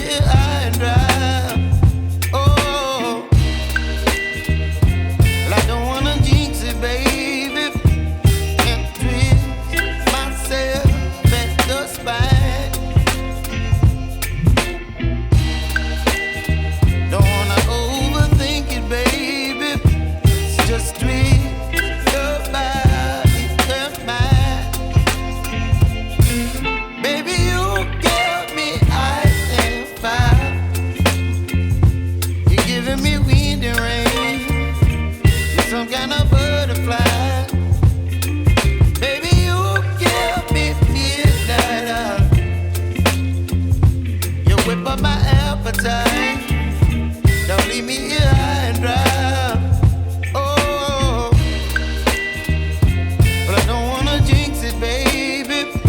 here high and dry. Oh, well, I don't wanna jinx it, baby, and twist myself at the spine. Don't wanna overthink it, baby. It's just twist your body and mine. Baby, you give me ice and fire. You're giving me wind and rain. You're some kind of butterfly. Baby, you give me midnight. You whip up my appetite. Don't leave me here